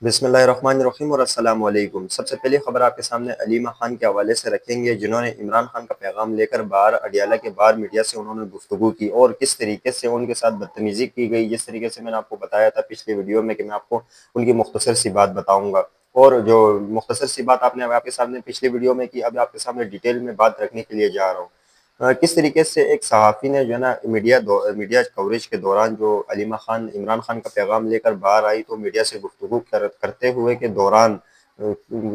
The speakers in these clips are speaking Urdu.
بسم اللہ الرحمن الرحیم اور السلام علیکم۔ سب سے پہلی خبر آپ کے سامنے علیمہ خان کے حوالے سے رکھیں گے، جنہوں نے عمران خان کا پیغام لے کر باہر اڈیالہ کے باہر میڈیا سے انہوں نے گفتگو کی اور کس طریقے سے ان کے ساتھ بدتمیزی کی گئی۔ جس طریقے سے میں نے آپ کو بتایا تھا پچھلی ویڈیو میں کہ میں آپ کو ان کی مختصر سی بات بتاؤں گا، اور جو مختصر سی بات آپ نے آپ کے سامنے پچھلی ویڈیو میں کی، اب آپ کے سامنے ڈیٹیل میں بات رکھنے کے لیے جا رہا ہوں۔ کس طریقے سے ایک صحافی نے جو ہے نا میڈیا کوریج کے دوران جو علیمہ خان عمران خان کا پیغام لے کر باہر آئی تو میڈیا سے گفتگو کرتے ہوئے کے دوران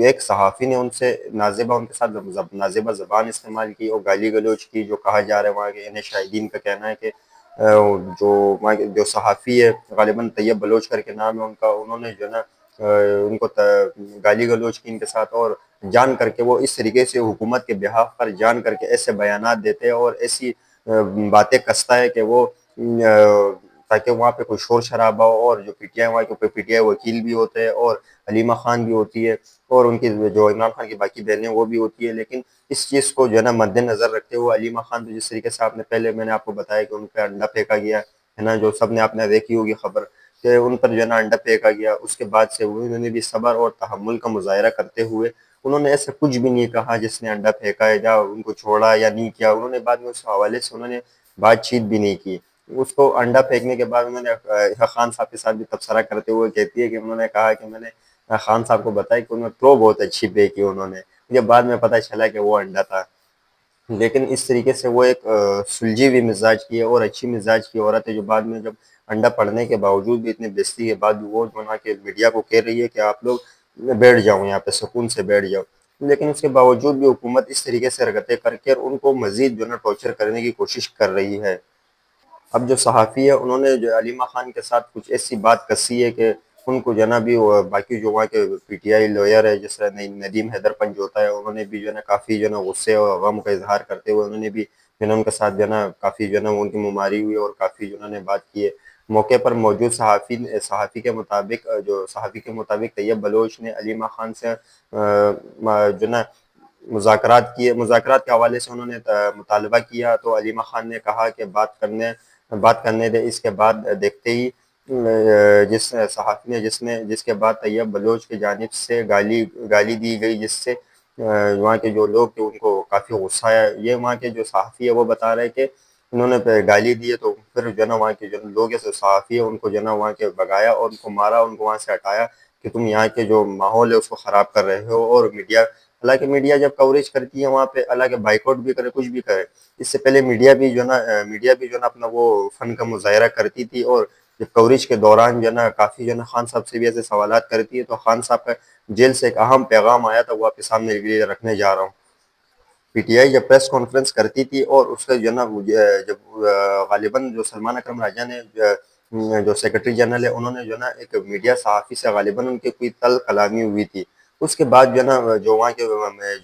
ایک صحافی نے ان سے ان کے ساتھ نازیبہ زبان استعمال کی اور گالی گلوچ کی۔ جو کہا جا رہا ہے وہاں کے انہیں شاہدین کا کہنا ہے کہ جو صحافی ہے غالباً طیب بلوچ کر کے نام ہے ان کا، انہوں نے جو ہے نا ان کو گالی گلوچ کی ان کے ساتھ، اور جان کر کے وہ اس طریقے سے حکومت کے بہاف پر جان کر کے ایسے بیانات دیتے ہیں اور ایسی باتیں کستا ہے کہ وہ تاکہ وہاں پہ کوئی شور شرابہ ہو، اور جو پی ٹی آئی وہاں کے پی ٹی آئی وکیل بھی ہوتے ہیں اور علیمہ خان بھی ہوتی ہے اور ان کی جو عمران خان کی باقی بہنیں وہ بھی ہوتی ہے، لیکن اس چیز کو جو ہے نا مد نظر رکھتے ہوئے علیمہ خان تو جس طریقے سے آپ نے پہلے میں نے آپ کو بتایا کہ ان پہ انڈا پھینکا گیا ہے نا، جو سب نے آپ نے دیکھی ہوگی خبر کہ ان پر جو ہے نا انڈا پھینکا گیا، اس کے بعد سے انہوں نے بھی صبر اور تحمل کا مظاہرہ کرتے ہوئے انہوں نے ایسا کچھ بھی نہیں کہا جس نے انڈا پھینکا ہے یا ان کو چھوڑا یا نہیں کیا۔ انہوں نے بعد میں اس حوالے سے انہوں نے بات چیت بھی نہیں کی۔ اس کو انڈا پھینکنے کے بعد انہوں نے خان صاحب کے ساتھ بھی تبصرہ کرتے ہوئے کہتی ہے کہ انہوں نے کہا کہ میں نے خان صاحب کو بتایا کہ انہوں نے پرو بہت اچھی پے کی انہوں نے، مجھے بعد میں پتہ چلا کہ وہ انڈا تھا۔ لیکن اس طریقے سے وہ ایک سلجھی ہوئی مزاج کی ہے اور اچھی مزاج کی عورت ہے، جو بعد میں جب انڈا پڑنے کے باوجود بھی اتنی بےزتی کے بعد وہ وہاں کے میڈیا کو کہہ رہی ہے کہ آپ لوگ بیٹھ جاؤ یہاں پہ سکون سے بیٹھ جاؤ، لیکن اس کے باوجود بھی حکومت اس طریقے سے حرکتیں کر کے ان کو مزید جو ہے نا ٹارچر کرنے کی کوشش کر رہی ہے۔ اب جو صحافی ہے انہوں نے جو علیمہ خان کے ساتھ کچھ ایسی بات کسی ہے کہ ان کو جو ہے نا بھی باقی جو وہاں کے پی ٹی آئی لوئر ہے جس طرح ندیم حیدر پنج ہوتا ہے، انہوں نے بھی جو ہے نا کافی جو ہے نا غصے اور غم کا اظہار کرتے ہوئے انہوں نے بھی جو ہے نا ان کے ساتھ جو ہے نا کافی جو ہے نا ان کی مماری ہوئی اور کافی جو انہوں نے بات کی ہے۔ موقع پر موجود صحافی کے مطابق طیب بلوچ نے علیمہ خان سے جو ہے نا مذاکرات کے حوالے سے انہوں نے مطالبہ کیا تو علیمہ خان نے کہا کہ بات کرنے دے۔ اس کے بعد دیکھتے ہی جس صحافی نے جس کے بعد طیب بلوچ کی جانب سے گالی دی گئی، جس سے وہاں کے جو لوگ تھے ان کو کافی غصہ آیا۔ یہ وہاں کے جو صحافی ہے وہ بتا رہے کہ انہوں نے گالی دی ہے تو پھر جو ہے نا وہاں کے جو لوگ ہیں صحافی ہے ان کو جو ہے نا وہاں کے بگایا اور ان کو مارا، ان کو وہاں سے ہٹایا کہ تم یہاں کے جو ماحول ہے اس کو خراب کر رہے ہو۔ اور حالانکہ میڈیا جب کوریج کرتی ہے وہاں پہ حالانکہ بائیکاٹ بھی کرے کچھ بھی کرے، اس سے پہلے میڈیا بھی جو ہے نا اپنا وہ فن کا مظاہرہ کرتی تھی، اور جب کوریج کے دوران جو ہے نا کافی جو ہے نا خان صاحب سے بھی ایسے سوالات کرتی ہے تو خان صاحب کا جیل سے ایک اہم پیغام آیا تھا، وہ آپ کے سامنے رکھنے جا رہا ہوں۔ پی ٹی آئی جب پریس کانفرنس کرتی تھی اور اس کا جو ہے نا جب غالباً جو سلمان اکرم راجہ نے جو سیکرٹری جنرل ہے انہوں نے جو ہے نا ایک میڈیا صحافی سے غالباً ان کی کوئی تلخ کلامی ہوئی تھی، اس کے بعد جو ہے نا جو وہاں کے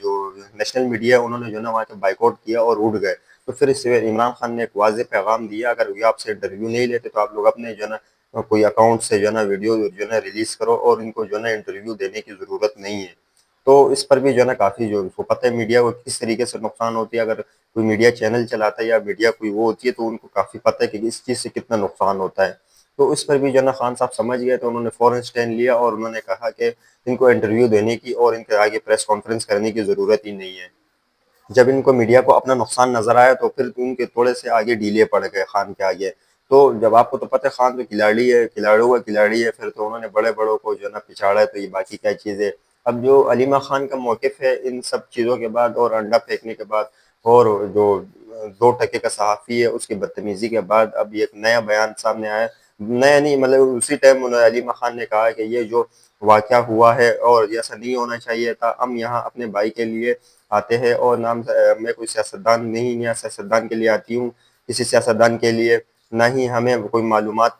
جو نیشنل میڈیا ہے انہوں نے جو ہے نا وہاں کے بائیکاٹ کیا اور اٹھ گئے۔ تو پھر اس سے عمران خان نے ایک واضح پیغام دیا، اگر یہ آپ سے انٹرویو نہیں لیتے تو آپ لوگ اپنے جو ہے نا کوئی اکاؤنٹ سے جو ہے نا ویڈیو جو ہے نا ریلیز کرو اور ان کو جو ہے نا انٹرویو دینے کی ضرورت نہیں ہے۔ تو اس پر بھی جو ہے نا کافی جو کو پتہ ہے میڈیا کو کس طریقے سے نقصان ہوتی ہے، اگر کوئی میڈیا چینل چلاتا ہے یا میڈیا کوئی وہ ہوتی ہے تو ان کو کافی پتہ ہے کہ اس چیز سے کتنا نقصان ہوتا ہے۔ تو اس پر بھی جو ہے نا خان صاحب سمجھ گئے تو انہوں نے فوراً سٹینڈ لیا اور انہوں نے کہا کہ ان کو انٹرویو دینے کی اور ان کے آگے پریس کانفرنس کرنے کی ضرورت ہی نہیں ہے۔ جب ان کو میڈیا کو اپنا نقصان نظر آیا تو پھر ان کے تھوڑے سے آگے ڈھیلے پڑ گئے خان کے آگے۔ تو جب آپ کو تو پتہ ہے خان تو کھلاڑی ہے، کھلاڑیوں کا کھلاڑی ہے، پھر تو انہوں نے بڑے بڑوں کو جو ہے نا پچھاڑا ہے، تو یہ باقی کیا چیزیں۔ اب جو علیمہ خان کا موقف ہے ان سب چیزوں کے بعد اور انڈا پھینکنے کے بعد اور جو 2 ٹکے کا صحافی ہے اس کی بدتمیزی کے بعد اب یہ ایک نیا بیان سامنے آیا، نیا نہیں مطلب اسی ٹائم علیمہ خان نے کہا کہ یہ جو واقعہ ہوا ہے اور یہ ایسا نہیں ہونا چاہیے تھا، ہم یہاں اپنے بھائی کے لیے آتے ہیں اور نام میں کوئی سیاستدان نہیں، نیا سیاستدان کے لیے آتی ہوں، کسی سیاستدان کے لیے نہ ہی ہمیں کوئی معلومات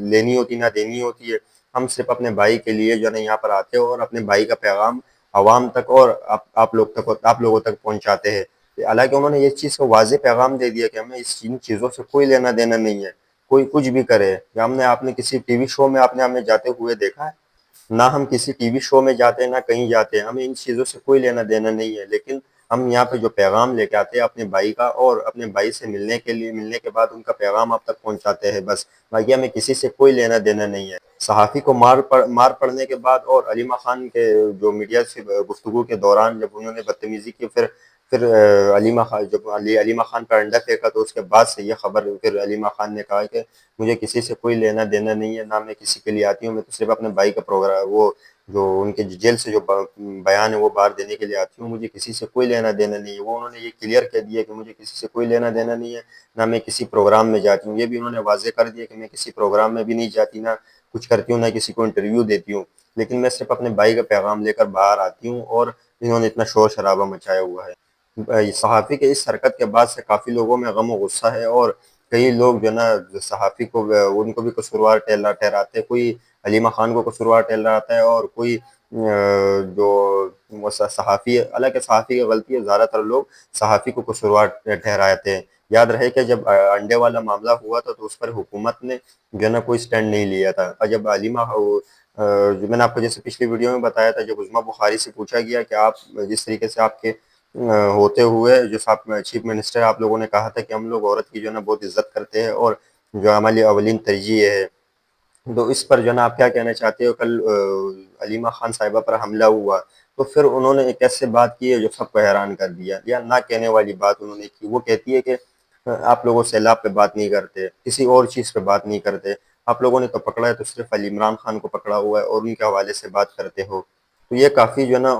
لینی ہوتی نہ دینی ہوتی ہے، ہم صرف اپنے بھائی کے لیے جو ہے نا یہاں پر آتے ہیں اور اپنے بھائی کا پیغام عوام تک اور آپ لوگوں تک پہنچاتے ہیں۔ حالانکہ انہوں نے یہ چیز کو واضح پیغام دے دیا کہ ہمیں ان چیزوں سے کوئی لینا دینا نہیں ہے، کوئی کچھ بھی کرے۔ آپ نے کسی ٹی وی شو میں آپ نے ہمیں جاتے ہوئے دیکھا ہے؟ نہ ہم کسی ٹی وی شو میں جاتے ہیں نہ کہیں جاتے ہیں، ہمیں ان چیزوں سے کوئی لینا دینا نہیں ہے، لیکن ہم یہاں پہ جو پیغام لے کے آتے ہیں اپنے بھائی کا اور اپنے بھائی سے ملنے کے بعد ان کا پیغام آپ تک پہنچاتے ہیں بس، باقی ہمیں کسی سے کوئی لینا دینا نہیں ہے۔ صحافی کو مار پڑنے کے بعد اور علیمہ خان کے جو میڈیا سے گفتگو کے دوران جب انہوں نے بدتمیزی کی، پھر علیمہ خان جب علیمہ خان پر انڈا پھینکا، تو اس کے بعد سے یہ خبر پھر علیمہ خان نے کہا کہ مجھے کسی سے کوئی لینا دینا نہیں ہے، نہ میں کسی کے لیے آتی ہوں، میں تو صرف اپنے بھائی کا پروگرام، وہ جو ان کے جیل سے جو بیان ہے وہ باہر دینے کے لیے آتی ہوں، مجھے کسی سے کوئی لینا دینا نہیں ہے۔ وہ انہوں نے یہ کلیئر کہہ دیا کہ مجھے کسی سے کوئی لینا دینا نہیں ہے، نہ میں کسی پروگرام میں جاتی ہوں۔ یہ بھی انہوں نے واضح کر دیا کہ میں کسی پروگرام میں بھی نہیں جاتی، نہ کچھ کرتی ہوں، نہ کسی کو انٹرویو دیتی ہوں، لیکن میں صرف اپنے بھائی کا پیغام لے کر باہر آتی ہوں، اور انہوں نے اتنا شور شرابہ مچایا ہوا ہے۔ صحافی کے اس حرکت کے بعد سے کافی لوگوں میں غم و غصہ ہے، اور کئی لوگ جو ہے نا صحافی کو ان کو بھی قصوروار ٹھہراتے، کوئی علیمہ خان کو قصوروار ٹھہراتا ہے، اور کوئی جو صحافی، حالانکہ صحافی کی غلطی ہے، زیادہ تر لوگ صحافی کو قصوروار ٹھہراتے ہیں۔ یاد رہے کہ جب انڈے والا معاملہ ہوا تھا تو اس پر حکومت نے جو ہے نا کوئی سٹینڈ نہیں لیا تھا، اور جب علیمہ جو میں نے آپ کو جیسے پچھلی ویڈیو میں بتایا تھا، جب عظمیٰ بخاری سے پوچھا گیا کہ آپ جس طریقے سے آپ کے ہوتے ہوئے جو چیف منسٹر آپ لوگوں نے کہا تھا کہ ہم لوگ عورت کی جو ہے نا بہت عزت کرتے ہیں اور جو ہماری اولین ترجیح ہے، تو اس پر جو ہے نا آپ کیا کہنا چاہتے ہو؟ کل علیمہ خان صاحبہ پر حملہ ہوا تو پھر انہوں نے ایک ایسے بات کی ہے جو سب کو حیران کر دیا، یا نہ کہنے والی بات انہوں نے کی۔ وہ کہتی ہے کہ آپ لوگوں سیلاب پہ بات نہیں کرتے، کسی اور چیز پہ بات نہیں کرتے، آپ لوگوں نے تو پکڑا ہے تو صرف علی عمران خان کو پکڑا ہوا ہے اور ان کے حوالے سے بات کرتے ہو۔ تو یہ کافی جو ہے نا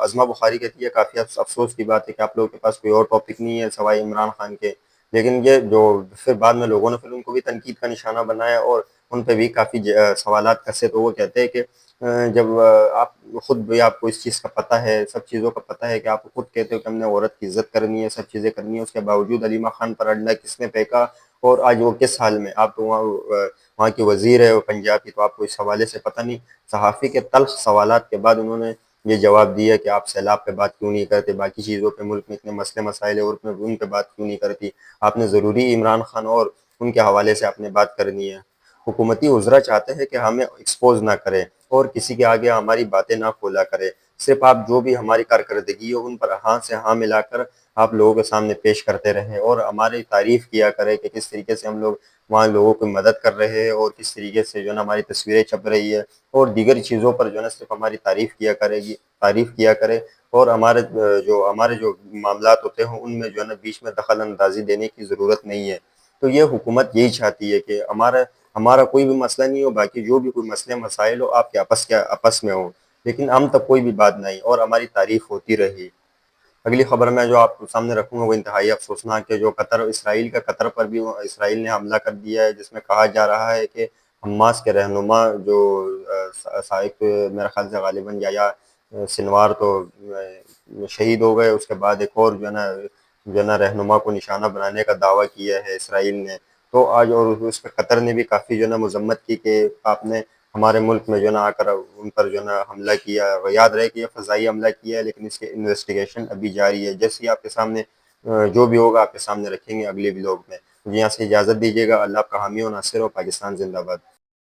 عظمیٰ بخاری کہتی ہے کافی افسوس کی بات ہے کہ آپ لوگوں کے پاس کوئی اور ٹاپک نہیں ہے سوائے عمران خان کے، لیکن یہ جو پھر بعد میں لوگوں نے پھر ان کو بھی تنقید کا نشانہ بنایا اور ان پہ بھی کافی سوالات کسے، تو وہ کہتے ہیں کہ جب آپ خود بھی آپ کو اس چیز کا پتہ ہے، سب چیزوں کا پتہ ہے، کہ آپ خود کہتے ہو کہ ہم نے عورت کی عزت کرنی ہے، سب چیزیں کرنی ہے، اس کے باوجود علیمہ خان پر انڈا کس نے پھینکا اور آج وہ کس حال میں؟ آپ تو وہاں کی وزیر ہے پنجاب کی، تو آپ کو اس حوالے سے پتہ نہیں۔ صحافی کے تلخ سوالات کے بعد انہوں نے یہ جواب دیا کہ آپ سیلاب پہ بات کیوں نہیں کرتے، باقی چیزوں پہ، ملک میں اتنے مسئلے مسائل ہیں اور ان پہ بات کیوں نہیں کرتی، آپ نے ضروری عمران خان اور ان کے حوالے سے آپ نے بات کرنی ہے۔ حکومتی وزراء چاہتے ہیں کہ ہمیں ایکسپوز نہ کریں اور کسی کے آگے ہماری باتیں نہ کھولا کرے، صرف آپ جو بھی ہماری کارکردگی ہو ان پر ہاں سے ہاں ملا کر آپ لوگوں کے سامنے پیش کرتے رہیں اور ہماری تعریف کیا کرے کہ کس طریقے سے ہم لوگ وہاں لوگوں کی مدد کر رہے ہیں اور کس طریقے سے جو ہے نا ہماری تصویریں چھپ رہی ہے، اور دیگر چیزوں پر جو ہے نا صرف ہماری تعریف کیا کرے، اور ہمارے جو معاملات ہوتے ہیں ان میں جو ہے نا بیچ میں دخل اندازی دینے کی ضرورت نہیں ہے۔ تو یہ حکومت یہی چاہتی ہے کہ ہمارا کوئی بھی مسئلہ نہیں ہو، باقی جو بھی کوئی مسئلے مسائل ہو آپ کے آپس میں ہو، لیکن ہم تک کوئی بھی بات نہیں اور ہماری تعریف ہوتی رہی۔ اگلی خبر میں جو آپ کو سامنے رکھوں گا وہ انتہائی افسوسناک ہے، جو قطر پر بھی اسرائیل نے حملہ کر دیا ہے، جس میں کہا جا رہا ہے کہ حماس کے رہنما جو سائق میرا خیال سے غالباً یا سنوار تو شہید ہو گئے، اس کے بعد ایک اور جو ہے نا رہنما کو نشانہ بنانے کا دعویٰ کیا ہے اسرائیل نے۔ تو آج اور اس پہ قطر نے بھی کافی جو ہے نا مذمت کی کہ آپ نے ہمارے ملک میں جو ہے نا آ کر ان پر جو ہے نا حملہ کیا۔ یاد رہے کہ یہ فضائی حملہ کیا ہے، لیکن اس کی انویسٹیگیشن ابھی جاری ہے، جیسے ہی آپ کے سامنے جو بھی ہوگا آپ کے سامنے رکھیں گے اگلے ولاگ میں۔ مجھے یہاں سے اجازت دیجیے گا۔ اللہ آپ کا حامی و ناصر ہو۔ پاکستان زندہ باد۔